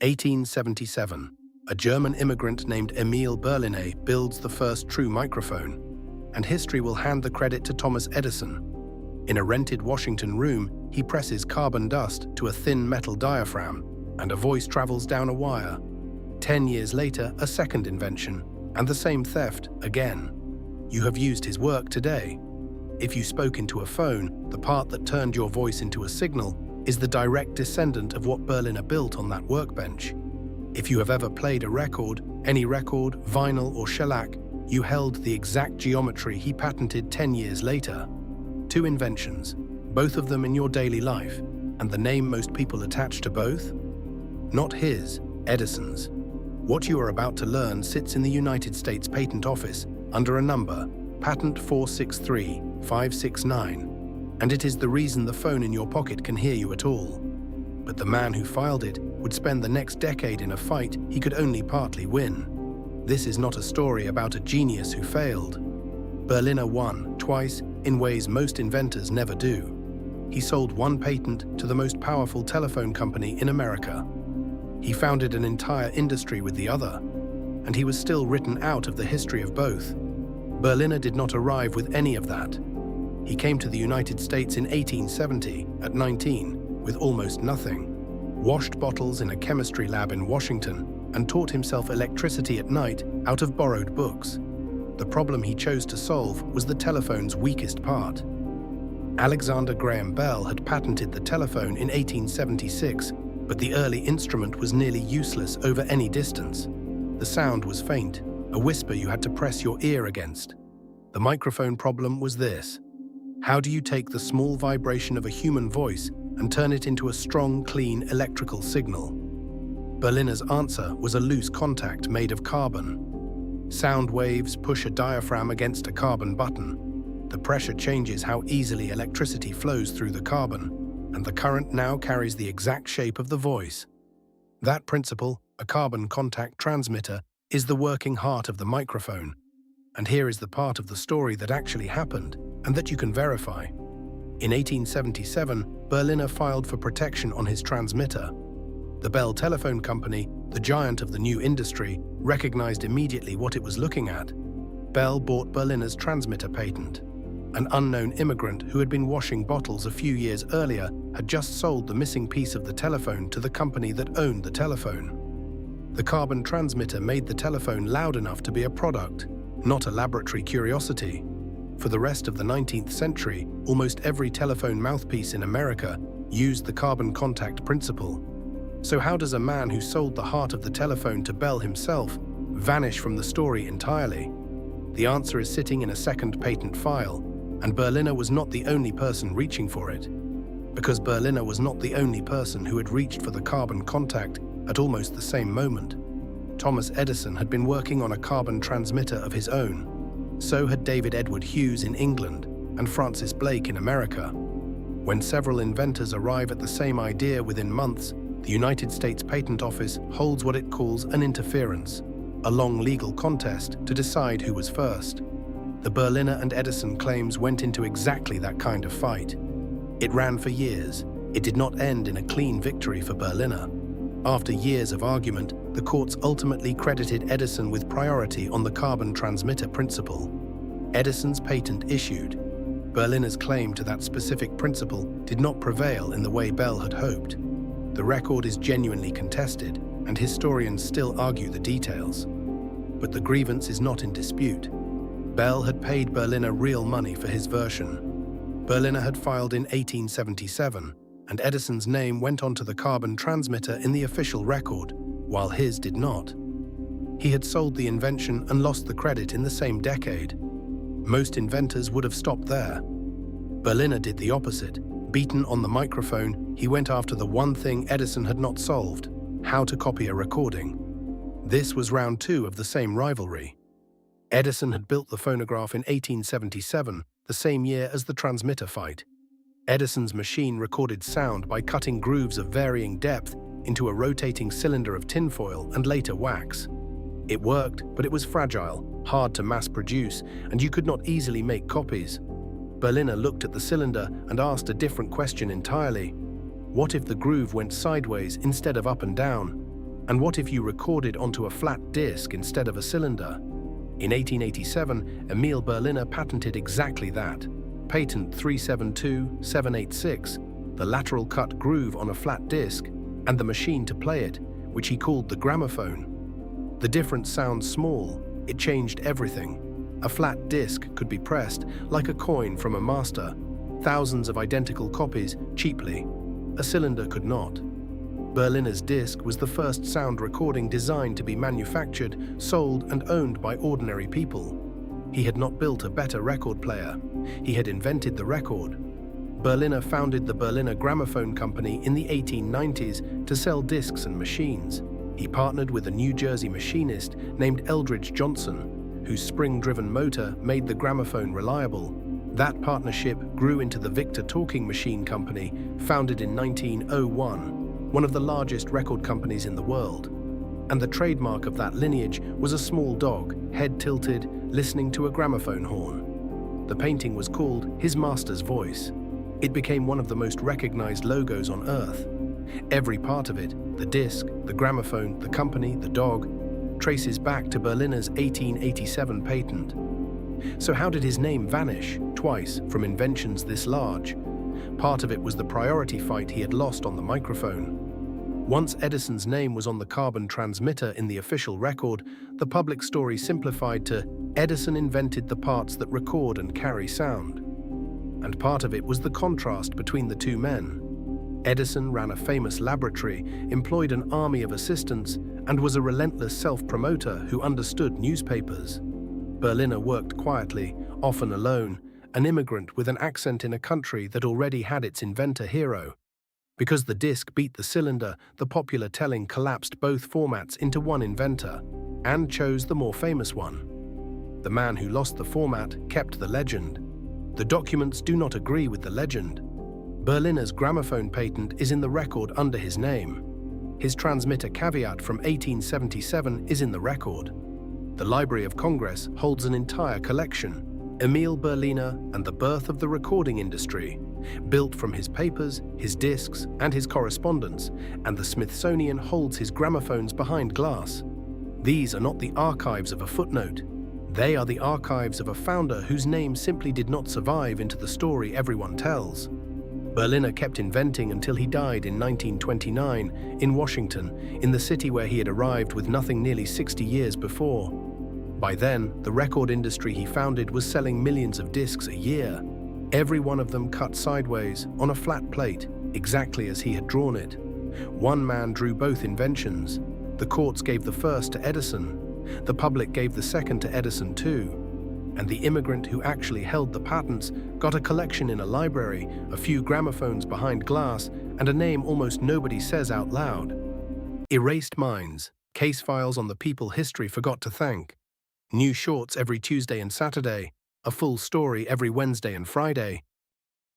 1877. A German immigrant named Émile Berliner builds the first true microphone, and history will hand the credit to Thomas Edison. In a rented Washington room, he presses carbon dust to a thin metal diaphragm, and a voice travels down a wire. 10 years later, a second invention, and the same theft again. You have used his work today. If you spoke into a phone, the part that turned your voice into a signal is the direct descendant of what Berliner built on that workbench. If you have ever played a record, any record, vinyl or shellac, you held the exact geometry he patented 10 years later. Two inventions, both of them in your daily life, and the name most people attach to both? Not his, Edison's. What you are about to learn sits in the United States Patent Office under a number, Patent 463569, and it is the reason the phone in your pocket can hear you at all. But the man who filed it would spend the next decade in a fight he could only partly win. This is not a story about a genius who failed. Berliner won, twice, in ways most inventors never do. He sold one patent to the most powerful telephone company in America. He founded an entire industry with the other, and he was still written out of the history of both. Berliner did not arrive with any of that. He came to the United States in 1870, at 19, with almost nothing, washed bottles in a chemistry lab in Washington, and taught himself electricity at night out of borrowed books. The problem he chose to solve was the telephone's weakest part. Alexander Graham Bell had patented the telephone in 1876, but the early instrument was nearly useless over any distance. The sound was faint, a whisper you had to press your ear against. The microphone problem was this: how do you take the small vibration of a human voice and turn it into a strong, clean electrical signal? Berliner's answer was a loose contact made of carbon. Sound waves push a diaphragm against a carbon button. The pressure changes how easily electricity flows through the carbon, and the current now carries the exact shape of the voice. That principle, a carbon contact transmitter, is the working heart of the microphone. And here is the part of the story that actually happened, and that you can verify. In 1877, Berliner filed for protection on his transmitter. The Bell Telephone Company, the giant of the new industry, recognized immediately what it was looking at. Bell bought Berliner's transmitter patent. An unknown immigrant who had been washing bottles a few years earlier had just sold the missing piece of the telephone to the company that owned the telephone. The carbon transmitter made the telephone loud enough to be a product, not a laboratory curiosity. For the rest of the 19th century, almost every telephone mouthpiece in America used the carbon contact principle. So how does a man who sold the heart of the telephone to Bell himself vanish from the story entirely? The answer is sitting in a second patent file, and Berliner was not the only person reaching for it. Because Berliner was not the only person who had reached for the carbon contact at almost the same moment. Thomas Edison had been working on a carbon transmitter of his own. So had David Edward Hughes in England and Francis Blake in America. When several inventors arrive at the same idea within months, the United States Patent Office holds what it calls an interference, a long legal contest to decide who was first. The Berliner and Edison claims went into exactly that kind of fight. It ran for years. It did not end in a clean victory for Berliner. After years of argument, the courts ultimately credited Edison with priority on the carbon transmitter principle. Edison's patent issued. Berliner's claim to that specific principle did not prevail in the way Bell had hoped. The record is genuinely contested, and historians still argue the details. But the grievance is not in dispute. Bell had paid Berliner real money for his version. Berliner had filed in 1877, and Edison's name went onto the carbon transmitter in the official record, while his did not. He had sold the invention and lost the credit in the same decade. Most inventors would have stopped there. Berliner did the opposite. Beaten on the microphone, he went after the one thing Edison had not solved: how to copy a recording. This was round two of the same rivalry. Edison had built the phonograph in 1877, the same year as the transmitter fight. Edison's machine recorded sound by cutting grooves of varying depth into a rotating cylinder of tinfoil and later wax. It worked, but it was fragile, hard to mass produce, and you could not easily make copies. Berliner looked at the cylinder and asked a different question entirely. What if the groove went sideways instead of up and down? And what if you recorded onto a flat disc instead of a cylinder? In 1887, Émile Berliner patented exactly that. Patent 372786, the lateral-cut groove on a flat disc, and the machine to play it, which he called the gramophone. The difference sounds small. It changed everything. A flat disc could be pressed, like a coin from a master, thousands of identical copies, cheaply. A cylinder could not. Berliner's disc was the first sound recording designed to be manufactured, sold, and owned by ordinary people. He had not built a better record player. He had invented the record. Berliner founded the Berliner Gramophone Company in the 1890s to sell discs and machines. He partnered with a New Jersey machinist named Eldridge Johnson, whose spring-driven motor made the gramophone reliable. That partnership grew into the Victor Talking Machine Company, founded in 1901, one of the largest record companies in the world. And the trademark of that lineage was a small dog, head tilted, listening to a gramophone horn. The painting was called His Master's Voice. It became one of the most recognized logos on Earth. Every part of it, the disc, the gramophone, the company, the dog, traces back to Berliner's 1887 patent. So how did his name vanish, twice, from inventions this large? Part of it was the priority fight he had lost on the microphone. Once Edison's name was on the carbon transmitter in the official record, the public story simplified to Edison invented the parts that record and carry sound. And part of it was the contrast between the two men. Edison ran a famous laboratory, employed an army of assistants, and was a relentless self-promoter who understood newspapers. Berliner worked quietly, often alone, an immigrant with an accent in a country that already had its inventor hero. Because the disc beat the cylinder, the popular telling collapsed both formats into one inventor, and chose the more famous one. The man who lost the format kept the legend. The documents do not agree with the legend. Berliner's gramophone patent is in the record under his name. His transmitter caveat from 1877 is in the record. The Library of Congress holds an entire collection, Émile Berliner and the Birth of the Recording Industry, built from his papers, his discs, and his correspondence, and the Smithsonian holds his gramophones behind glass. These are not the archives of a footnote. They are the archives of a founder whose name simply did not survive into the story everyone tells. Berliner kept inventing until he died in 1929 in Washington, in the city where he had arrived with nothing nearly 60 years before. By then, the record industry he founded was selling millions of discs a year, every one of them cut sideways on a flat plate, exactly as he had drawn it. One man drew both inventions. The courts gave the first to Edison. The public gave the second to Edison too. And the immigrant who actually held the patents got a collection in a library, a few gramophones behind glass, and a name almost nobody says out loud. Erased minds, case files on the people history forgot to thank. New shorts every Tuesday and Saturday, a full story every Wednesday and Friday.